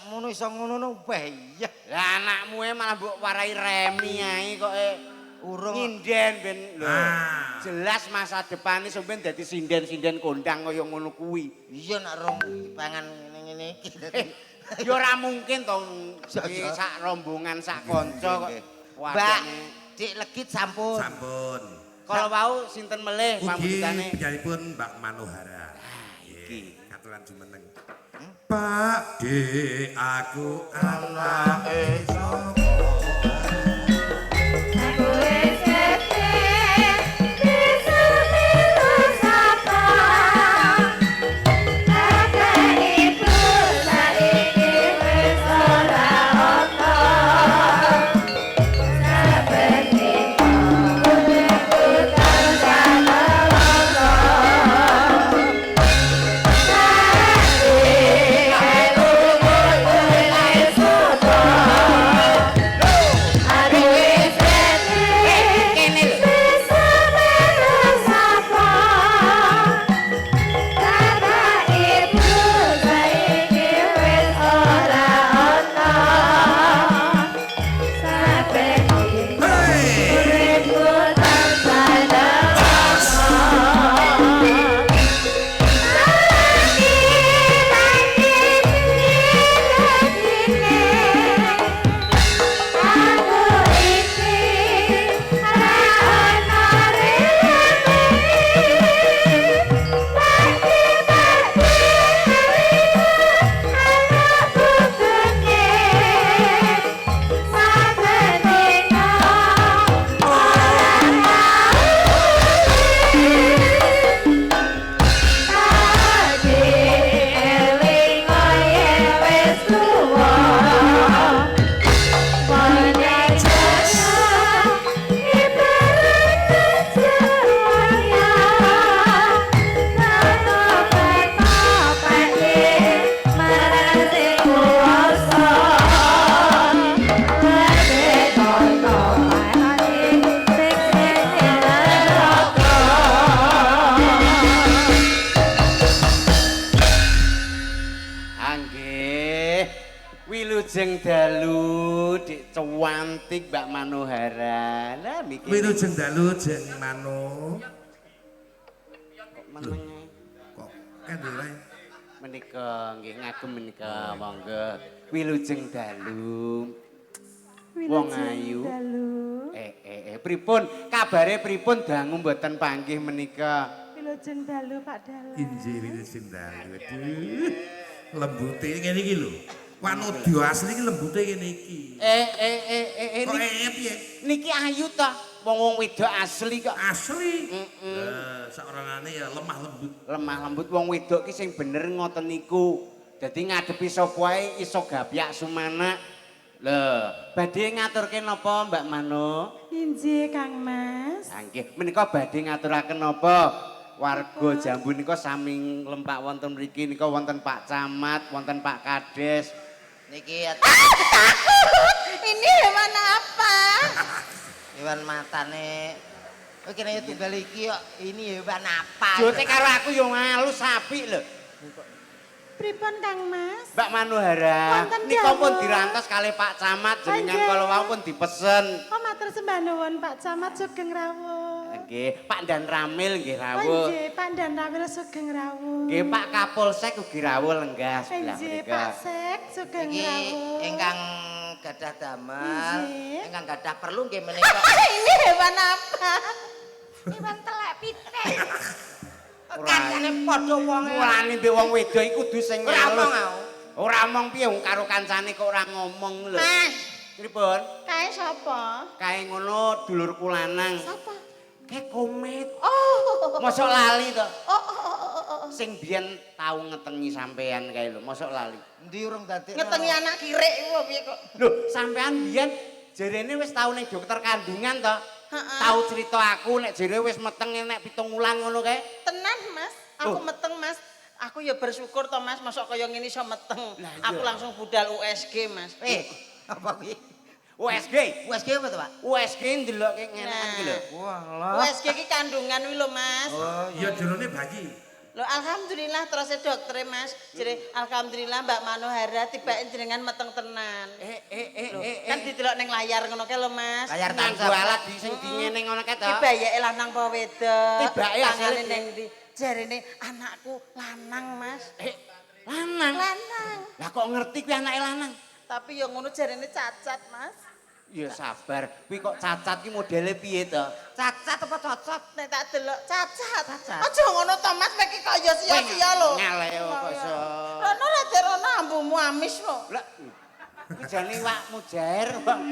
ngono iso ngono weh iya. Lah anakmu malah mbok warai remi ae kok Urung nyinden ben lho. Jelas masa depane sampeyan dadi sinden-sinden kondang kaya ngono kuwi. iya nak rong dipangan ngene-ngene iki. Ya ora mungkin to sak rombongan sak kanca kok. Mbak, Dik Legit sampun. Sampun. Kalau wau sinten melih Ugi pamujitane? penyanipun Mbak Manohara. Iki. Katuran jumeneng. Pak De aku anake sapa? Wilujeng dalu Dik Cuantik Mbak Manohara. Lah mikir. Wilujeng dalu jeng Mano. Kok menenge? Kok kendele? Menika nggih ngagem menika monggo. Wilujeng dalu. Wong ayu. Pripun kabare pripun dangu mboten panggih menika? Wilujeng dalu Pak Dalang. Injih wilujeng dalu. Aduh. Lembute ngene iki lho. Wanodya asli iki lembute ngene iki. Kok piye? Niki ayu ta? Wong wedok asli kok. Asli. Saorangane ya lemah lembut. Lemah lembut wong wedok ki sing bener ngoten niku. Dadi ngadepi sapa wae iso gapyak sumana. Lho, badhe ngaturke napa Mbak Mano? Injih Kang Mas. Nggih, menika badhe ngaturaken napa? Warga Jambu nika sami lempak wonten mriki nika wonten Pak Camat, wonten Pak Kades. Niki Ini hewan apa? hewan matane. Oh kene tunggal iki kok ini hewan apa? Jote karo aku yo ngalus apik lho. Pripun Kang Mas? Mbak Manohara, Wonten nika pun dawuh. dirantos kalih Pak Camat jenengan Nggih. kala wau pun dipesen. Oh matur sembah nuwun Pak Camat Sugeng Rawuh. Nggih, Pak Dan Ramil nggih Oh rawuh. nggih Pak Dan Rawil Sugeng Rawuh. Nggih, Pak Kapolsek ugi rawuh lenggah sebelah Injih mrika. Pak Sek Sugeng Iki Rawuh. ingkang gadah damel, Injih. ingkang gadah perlu nggih menika. Ini hewan apa? Hewan telek pitik. Kancane padha wonge. Mulane mbek wong wedok iku kudu sing Ora ngalus. omong aku. Ora omong piye wong karo kancane kok ora ngomong lho. Mas, Pripun? kae sapa? Kae ngono dulurku lanang. Sapa? Kae komet. Oh. Mosok lali to? Oh. Sing biyen tau ngetengi sampean kae lho, mosok lali. Endi urung dadi. Ngetengi anak kirik iku piye kok? Lho, sampean biyen jarene wis tau ning dokter kandungan to? Heeh. Tahu cerita aku nek jere wis meteng nek 7 wulan ngono kae. Tenan Mas, aku Oh. meteng Mas. Aku ya bersyukur to Mas, mosok kaya ngene iso meteng. Lah, iya. Aku langsung budal USG Mas. Apa kuwi? USG. USG apa to, Pak? USG ndelokke ngenekan iki lho. Walah. USG ki kandungan wi lho Mas. Oh, Ya jerone bayi. Lho alhamdulillah terus dokter Mas. Jere alhamdulillah Mbak Manohara tibake jenengan meteng tenan. Kan didelok ning layar ngono kae lho Mas. Layar nganggo tancap. alat di sing dingene ngono kae to. Dibayake lanang apa wedok? Tibake tangane asale ning ndi? Jarene anakku lanang Mas. Lanang. Lanang. Lah kok ngerti kuwi anake lanang? Tapi ya ngono jarene cacat Mas. Ya sabar, kuwi kok cacat ki modele piye to? Cacat apa cocot? Nek tak delok cacat. Cacat. Aja ngono to Mas, meki kaya sia-sia lho. Ngaleo kok iso. Rono lah rono ambumu amis lho. Lah kuwi jane wakmu jair, Bang.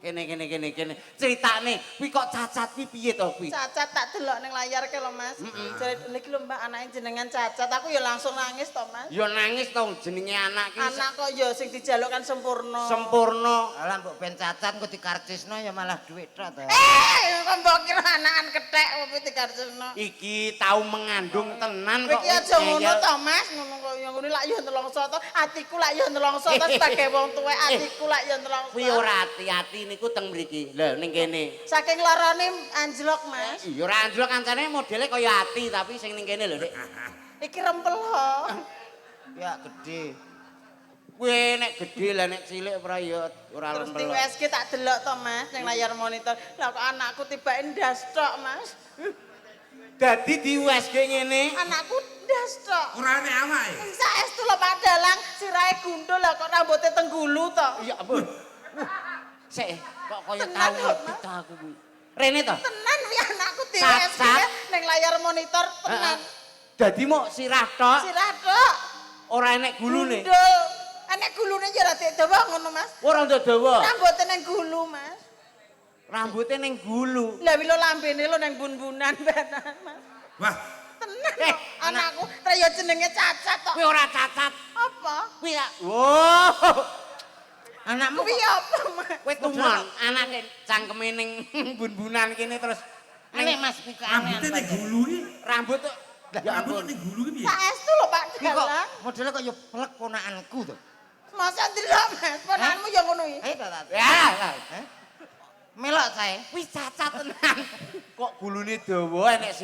Kene. Critane kuwi kok cacat kuwi piye to kuwi? Cacat tak delok ning layar ke lho Mas. Jare niki lho Mbak anake jenengan cacat. Aku ya langsung nangis to Mas. Ya nangis to jenenge anak ki. Anak kok ya sing dijaluk kan sempurna. Sempurna. Alah mbok ben cacat kok dikarcisno ya malah duit tok to. Kok mbok kira anakan kethek opo dikarjono. Iki tau mengandung tenan kok. Iki aja ngono to Mas, ngono kok ya ngono lak yo nelongso to. Atiku lak yo nelongso to sebagai wong tuwek atiku lak yo nelongso. Kuwi ora ati-ati niku teng mriki. Lho ning kene. Saking larane anjlok Mas. Iya ora anjlok kancane modele kaya ati tapi sing ning kene lho, Dik. Iki rempel ho. Ya gede. Kuwi nek gedhe lah nek cilik ora ya ora Terus di lempel. USG tak delok to Mas ning layar monitor. Lah kok anakku tibake ndas tok Mas. Dadi di USG ngene. Anakku ndas tok. Ora nek awake. Saestu lho Pak Dalang, sirahe gundul lah kok rambutnya tenggulu to. Ya ampun. Sik kok kaya Tenan, tau Mas. ngerti to aku kuwi. Rene to? Tenan wi anakku di Cacat. USG ning layar monitor tenan. Dadi mok sirah tok, Sirah tok. ora enek gulune. Gundul. Enek gulune ya ora dawa ngono Mas. Ora dawa. Rambutnya ning gulu Mas. Rambutnya ning gulu. Lah wi lo lambene lo ning bun-bunan benan Mas. Wah, Tenan kok anakku traya jenenge cacat tok. Kuwi ora cacat. Apa? Kuwi ya. Wow. Anakmu Kuwi apa Mas? Kowe tumon anake cangkeme ning bun-bunan kene terus aneh Mas iki aneh. rambutnya ning gulu iki. rambut tuh ya Rambutnya ampun. ning gulu iki piye? Saestu lho Pak Iki kok Dalang. modele kok ya pelek ponakanku to. Masa ndelok Mas, ponanmu ya ngono iki. Ayo ta. Ya, Melok sae. wis cacat tenan. Kok gulune dawa enek